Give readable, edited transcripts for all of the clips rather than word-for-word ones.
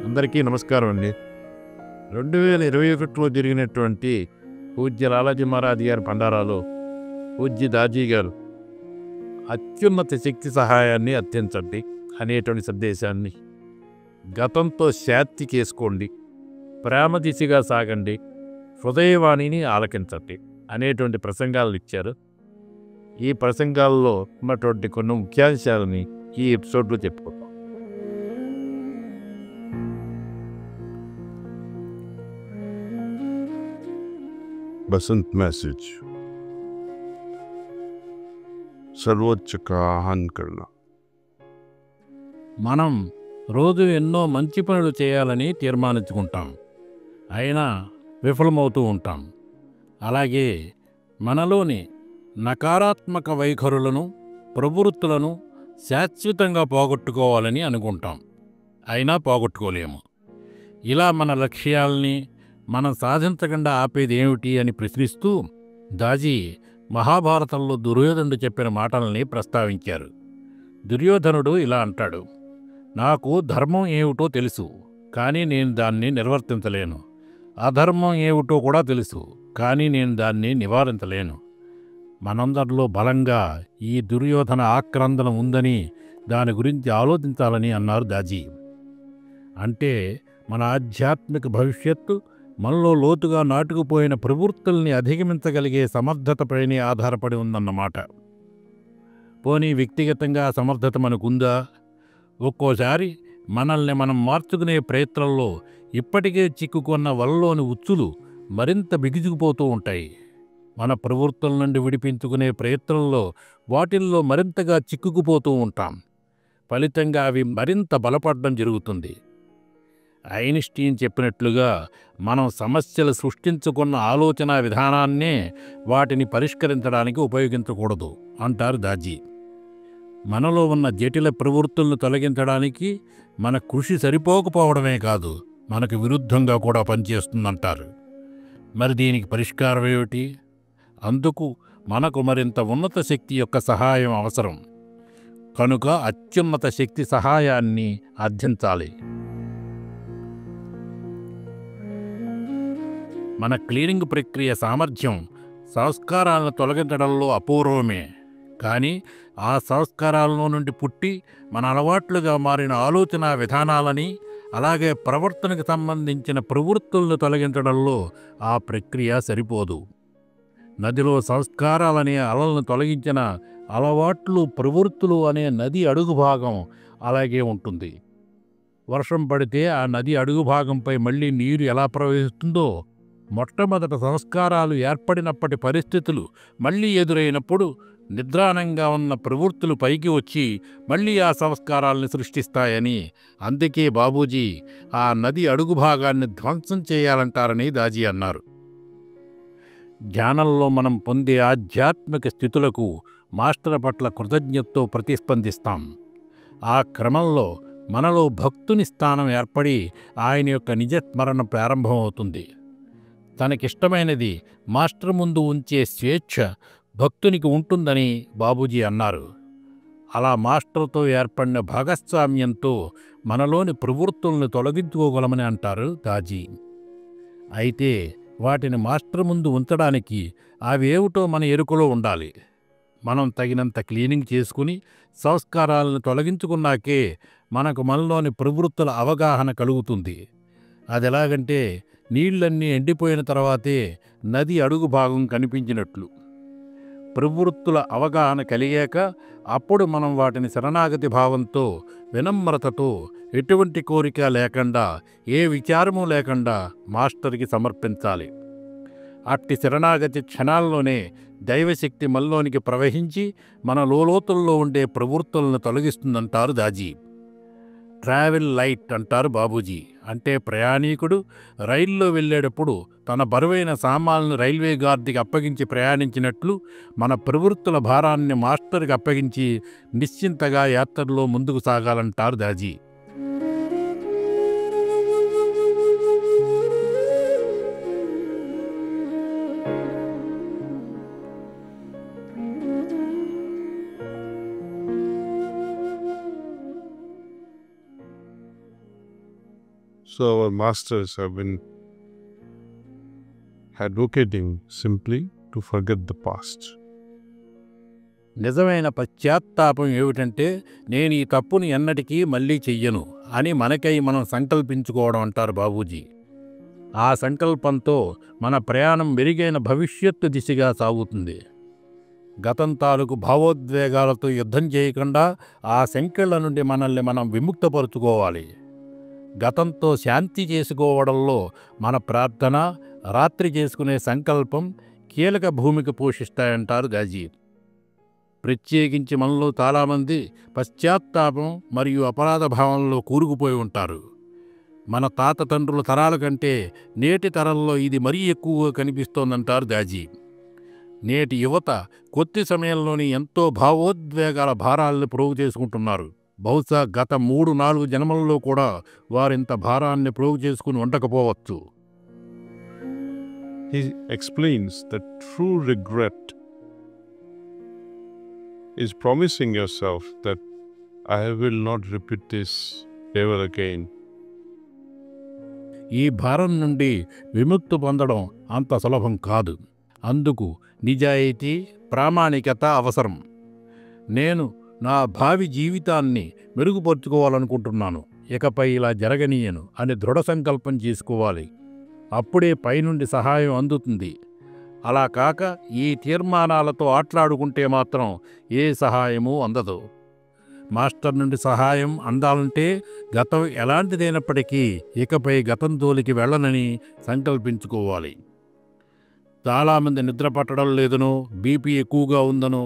అందరికీ నమస్కారం అండి. 2021లో జరిగినటువంటి పూజ్య లాలాజీ మహారాజ్ గారి పండారాలో పూజ్య దాజీ గారు అత్యున్నత శక్తి సహాయాన్ని అర్థించండి అనేటువంటి సందేశాన్ని, గతంతో శాంతి చేసుకోండి, ప్రేమ దిశగా సాగండి, హృదయవాణిని ఆలకించండి అనేటువంటి ప్రసంగాలను ఇచ్చారు. ఈ ప్రసంగాల్లో ఉన్నటువంటి కొన్ని ముఖ్యాంశాలని ఈ ఎపిసోడ్లో చెప్పుకుందాం. बसंत मैसेज सर्वोच्च का आह्वान करना. మనం రోజు ఎన్నో మంచి పనులు చేయాలని తీర్మానించుకుంటాం, అయినా విఫలమవుతూ ఉంటాం. అలాగే మనలోని నకారాత్మక వైఖరులను, ప్రవృత్తులను శాశ్వతంగా పోగొట్టుకోవాలని అనుకుంటాం, అయినా పోగొట్టుకోలేము. ఇలా మన లక్ష్యాల్ని మనం సాధించకుండా ఆపేది ఏమిటి అని ప్రశ్నిస్తూ దాజీ మహాభారతంలో దుర్యోధనుడు చెప్పిన మాటల్ని ప్రస్తావించారు. దుర్యోధనుడు ఇలా అంటాడు: నాకు ధర్మం ఏమిటో తెలుసు, కానీ నేను దాన్ని నిర్వర్తించలేను. అధర్మం ఏమిటో కూడా తెలుసు, కానీ నేను దాన్ని నివారించలేను. మనందరిలో బలంగా ఈ దుర్యోధన ఆక్రందన ఉందని దాని గురించి ఆలోచించాలని అన్నారు దాజీ. అంటే మన ఆధ్యాత్మిక భవిష్యత్తు మనలో లోతుగా నాటుకుపోయిన ప్రవృత్తుల్ని అధిగమించగలిగే సమర్థతపైనే ఆధారపడి ఉందన్నమాట. పోనీ వ్యక్తిగతంగా సమర్థత మనకుందా? ఒక్కోసారి మనల్ని మనం మార్చుకునే ప్రయత్నంలో ఇప్పటికే చిక్కుకున్న వలలోని ఉచ్చులు మరింత బిగుసుకుపోతూ ఉంటాయి. మన ప్రవృత్తుల నుండి విడిపించుకునే ప్రయత్నంలో వాటిల్లో మరింతగా చిక్కుకుపోతూ ఉంటాం. ఫలితంగా అవి మరింత బలపడడం జరుగుతుంది. ఐన్స్టీన్ చెప్పినట్లుగా మనం సమస్యలు సృష్టించుకున్న ఆలోచన విధానాన్నే వాటిని పరిష్కరించడానికి ఉపయోగించకూడదు అంటారు దాజీ. మనలో ఉన్న జటిల ప్రవృత్తులను తొలగించడానికి మన కృషి సరిపోకపోవడమే కాదు, మనకు విరుద్ధంగా కూడా పనిచేస్తుందంటారు. మరి దీనికి పరిష్కారం ఏమిటి? అందుకు మనకు మరింత ఉన్నత శక్తి యొక్క సహాయం అవసరం. కనుక అత్యున్నత శక్తి సహాయాన్ని అర్థించాలి. మన క్లీనింగ్ ప్రక్రియ సామర్థ్యం సంస్కారాలను తొలగించడంలో అపూర్వమే. కానీ ఆ సంస్కారాలలో నుండి పుట్టి మన అలవాట్లుగా మారిన ఆలోచన విధానాలని, అలాగే ప్రవర్తనకు సంబంధించిన ప్రవృత్తులను తొలగించడంలో ఆ ప్రక్రియ సరిపోదు. నదిలో సంస్కారాలనే అలలను తొలగించిన అలవాట్లు, ప్రవృత్తులు అనే నది అడుగు భాగం అలాగే ఉంటుంది. వర్షం పడితే ఆ నది అడుగు భాగంపై మళ్ళీ నీరు ఎలా ప్రవహిస్తుందో, మొట్టమొదట సంస్కారాలు ఏర్పడినప్పటి పరిస్థితులు మళ్ళీ ఎదురైనప్పుడు నిద్రాణంగా ఉన్న ప్రవృత్తులు పైకి వచ్చి మళ్ళీ ఆ సంస్కారాలను సృష్టిస్తాయని, అందుకే బాబూజీ ఆ నది అడుగు భాగాన్ని ధ్వంసం చేయాలంటారని దాజీ అన్నారు. ధ్యానంలో మనం పొందే ఆధ్యాత్మిక స్థితులకు మాస్టర్ పట్ల కృతజ్ఞతతో ప్రతిస్పందిస్తాం. ఆ క్రమంలో మనలో భక్తుని స్థానం ఏర్పడి ఆయన యొక్క నిజస్మరణ ప్రారంభమవుతుంది. తనకిష్టమైనది మాస్టర్ ముందు ఉంచే స్వేచ్ఛ భక్తునికి ఉంటుందని బాబూజీ అన్నారు. అలా మాస్టర్తో ఏర్పడిన భాగస్వామ్యంతో మనలోని ప్రవృత్తులను తొలగించుకోగలమని అంటారు దాజీ. అయితే వాటిని మాస్టర్ ముందు ఉంచడానికి అవేమిటో మన ఎరుకలో ఉండాలి. మనం తగినంత క్లీనింగ్ చేసుకుని సంస్కారాలను తొలగించుకున్నాకే మనకు మనలోని ప్రవృత్తుల అవగాహన కలుగుతుంది. అదెలాగంటే నీళ్లన్నీ ఎండిపోయిన తర్వాతే నది అడుగు భాగం కనిపించినట్లు. ప్రవృత్తుల అవగాహన కలిగాక అప్పుడు మనం వాటిని శరణాగతి భావంతో, వినమ్రతతో, ఎటువంటి కోరిక లేకుండా, ఏ విచారము లేకుండా మాస్టర్కి సమర్పించాలి. అట్టి శరణాగతి క్షణాల్లోనే దైవశక్తి మనలోనికి ప్రవహించి మన లోతుల్లో ఉండే ప్రవృత్తులను తొలగిస్తుందంటారు దాజీ. ట్రావెల్ లైట్ అంటారు బాబూజీ. అంటే ప్రయాణికుడు రైల్లో వెళ్ళేటప్పుడు తన బరువైన సామాన్లను రైల్వే గార్డుకి అప్పగించి ప్రయాణించినట్లు మన ప్రవృత్తుల భారాన్ని మాస్టర్కి అప్పగించి నిశ్చింతగా యాత్రలో ముందుకు సాగాలంటారు Daaji. So our masters have been advocating simply to forget the past. నిజమైన పశ్చాత్తాపం ఏమిటంటే నేను ఈ తప్పుని ఎన్నటికీ మళ్ళీ చెయ్యను అని మనకై మనం సంకల్పించుకోవడం అంటారు బాబూజీ. ఆ సంకల్పంతో మన ప్రయాణం మెరుగైన భవిష్యత్తు దిశగా సాగుతుంది. గతం తాలూకు భావోద్వేగాలతో యుద్ధం చేయకుండా ఆ సంకెళ్ల నుండి మనల్ని మనం విముక్తపరుచుకోవాలి. గతంతో శాంతి చేసుకోవడంలో మన ప్రార్థన, రాత్రి చేసుకునే సంకల్పం కీలక భూమిక పోషిస్తాయంటారు గాజీ. ప్రత్యేకించి మనలో చాలామంది పశ్చాత్తాపం మరియు అపరాధ భావంలో కూరుకుపోయి ఉంటారు. మన తాత తండ్రుల తరాల కంటే నేటి తరంలో ఇది మరీ ఎక్కువగా కనిపిస్తోందంటారు గాజీ. నేటి యువత కొద్ది సమయంలోని ఎంతో భావోద్వేగాల భారాలను ప్రోగు చేసుకుంటున్నారు. బహుశా గత 3-4 జన్మలలో కూడా వారింత భారాన్ని ప్రోగు చేసుకుని ఉండకపోవచ్చు. He explains that true regret is promising yourself that I will not repeat this ever again. ఈ భారం నుండి విముక్తి పొందడం అంత సులభం కాదు. అందుకు నిజాయితీ, ప్రామాణికత అవసరం. నేను నా భావి జీవితాన్ని మెరుగుపరుచుకోవాలనుకుంటున్నాను, ఇకపై ఇలా జరగనీయను అని దృఢ సంకల్పం చేసుకోవాలి. అప్పుడే పైనుండి సహాయం అందుతుంది. అలా కాక ఈ తీర్మానాలతో ఆట్లాడుకుంటే మాత్రం ఏ సహాయమూ అందదు. మాస్టర్ నుండి సహాయం అందాలంటే గతం ఎలాంటిదైనప్పటికీ ఇకపై గతం జోలికి వెళ్ళనని సంకల్పించుకోవాలి. చాలామంది నిద్ర పట్టడం లేదనో, బీపీ ఎక్కువగా ఉందనో,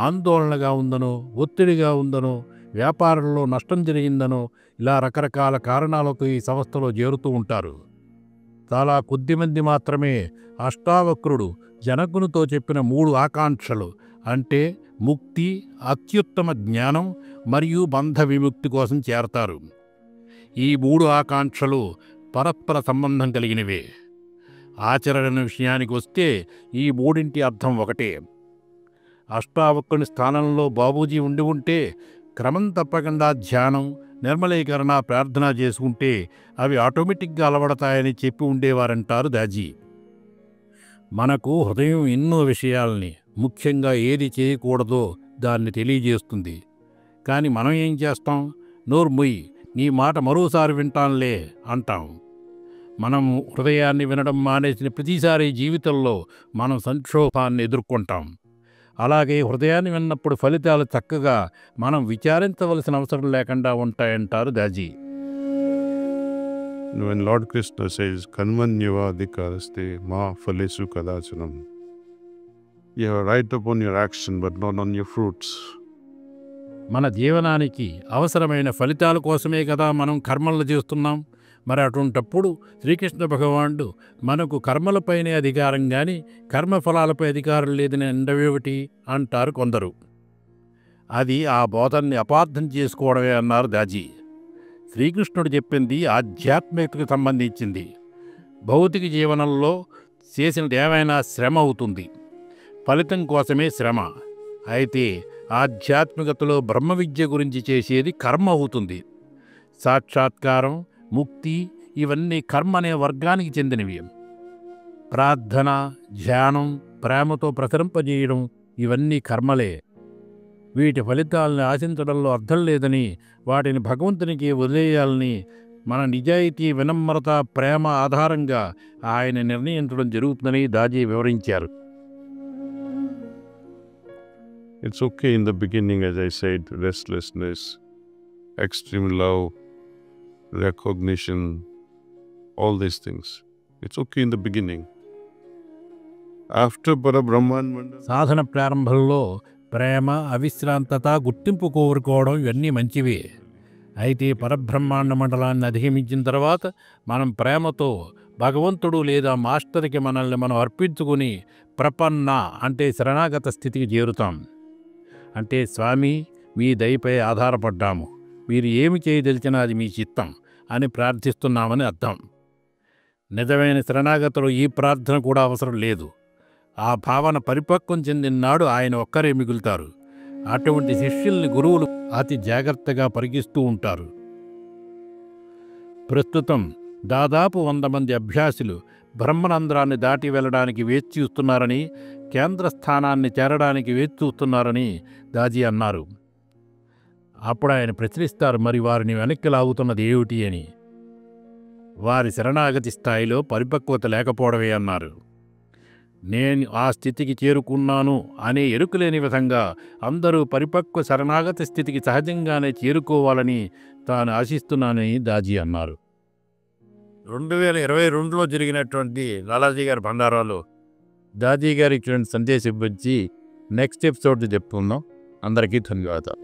ఆందోళనగా ఉందనో, ఒత్తిడిగా ఉందనో, వ్యాపారంలో నష్టం జరిగిందనో ఇలా రకరకాల కారణాలతో ఈ సంస్థలో చేరుతూ ఉంటారు. చాలా కొద్దిమంది మాత్రమే అష్టావక్రుడు జనకునితో చెప్పిన 3 ఆకాంక్షలు అంటే ముక్తి, అత్యుత్తమ జ్ఞానం మరియు బంధ విముక్తి కోసం చేరతారు. ఈ 3 ఆకాంక్షలు పరస్పర సంబంధం కలిగినవే. ఆచరణ విషయానికి వస్తే ఈ 3 అర్థం ఒకటే. అష్టావక్రుని స్థానంలో బాబూజీ ఉండి ఉంటే క్రమం తప్పకుండా ధ్యానం, నిర్మలీకరణ, ప్రార్థన చేసుకుంటే అవి ఆటోమేటిక్గా అలవడతాయని చెప్పి ఉండేవారంటారు దాజీ. మనకు హృదయం ఎన్నో విషయాల్ని, ముఖ్యంగా ఏది చేయకూడదో దాన్ని తెలియజేస్తుంది. కానీ మనం ఏం చేస్తాం? నోరు మొయ్యి, నీ మాట మరోసారి వింటాంలే అంటాం. మనం హృదయాన్ని వినడం మానేసిన ప్రతిసారి జీవితంలో మనం సంక్షోభాన్ని ఎదుర్కొంటాం. అలాగే హృదయాన్ని విన్నప్పుడు ఫలితాలు చక్కగా మనం విచారించవలసిన అవసరం లేకుండా ఉంటాయంటారు Daaji. When Lord Krishna says, Kanmanyavadikaraste ma phalesu kadachanam, you are right upon your action but not on your fruits. మన జీవనానికి అవసరమైన ఫలితాల కోసమే కదా మనం కర్మలు చేస్తున్నాం. మరి అటువంటప్పుడు శ్రీకృష్ణ భగవానుడు మనకు కర్మలపైనే అధికారం కానీ కర్మఫలాలపై అధికారం లేదని అండవేమిటి అంటారు కొందరు. అది ఆ బోధన్ని అపార్థం చేసుకోవడమే అన్నారు దాజీ. శ్రీకృష్ణుడు చెప్పింది ఆధ్యాత్మికతకు సంబంధించింది. భౌతిక జీవనంలో చేసినది ఏమైనా శ్రమ అవుతుంది, ఫలితం కోసమే శ్రమ. అయితే ఆధ్యాత్మికతలో బ్రహ్మ విద్య గురించి చేసేది కర్మ అవుతుంది. సాక్షాత్కారం, ముక్తి ఇవన్నీ కర్మ అనే వర్గానికి చెందినవి. ప్రార్థన, ధ్యానం, ప్రేమతో ప్రసరింపజేయడం ఇవన్నీ కర్మలే. వీటి ఫలితాలను ఆశించడంలో అర్థం లేదని, వాటిని భగవంతునికి వదిలేయాలని మన నిజాయితీ, వినమ్రత, ప్రేమ ఆధారంగా ఆయన నిర్ణయించడం జరుగుతుందని దాజీ వివరించారు. It's okay in the beginning, as I said, restlessness, extreme love, recognition, all these things. It's okay in the beginning. After Parabrahman Mandala, సాధన ప్రారంభంలో ప్రేమ, అవిశ్రాంతత, గుర్తింపు కోరుకోవడం ఇవన్నీ మంచివే. అయితే పరబ్రహ్మాండ మండలాన్ని అధిగమించిన తర్వాత మనం ప్రేమతో భగవంతుడు లేదా మాస్టర్కి మనల్ని మనం అర్పించుకుని ప్రపన్న అంటే శరణాగత స్థితికి చేరుతాం. అంటే స్వామి, మీ దయపై ఆధారపడ్డాము, మీరు ఏమి చేయదలిచినా అది మీ చిత్తం అని ప్రార్థిస్తున్నామని అర్థం. నిజమైన శరణాగతలో ఈ ప్రార్థన కూడా అవసరం లేదు. ఆ భావన పరిపక్వం చెందిన నాడు ఆయన ఒక్కరే మిగులుతారు. అటువంటి శిష్యుల్ని గురువులు అతి జాగ్రత్తగా పరిగిస్తూ ఉంటారు. ప్రస్తుతం దాదాపు 100 మంది అభ్యాసులు బ్రహ్మరంధ్రాన్ని దాటి వెళ్ళడానికి వేచి చూస్తున్నారని, కేంద్ర స్థానాన్ని చేరడానికి వేచి చూస్తున్నారని దాజీ అన్నారు. అప్పుడు ఆయన ప్రశ్నిస్తారు, మరి వారిని వెనక్కి లాగుతున్నది ఏమిటి అని. వారి శరణాగతి స్థాయిలో పరిపక్వత లేకపోవడమే అన్నారు. నేను ఆ స్థితికి చేరుకున్నాను అనే ఎరుకులేని విధంగా అందరూ పరిపక్వ శరణాగతి స్థితికి సహజంగానే చేరుకోవాలని తాను ఆశిస్తున్నానని దాజీ అన్నారు. 2022లో జరిగినటువంటి లాలాజీ గారి బండారాలు దాజీ గారి ఇచ్చిన సందేశం గురించి నెక్స్ట్ ఎపిసోడ్ చెప్పుకుందాం. అందరికీ ధన్యవాదాలు.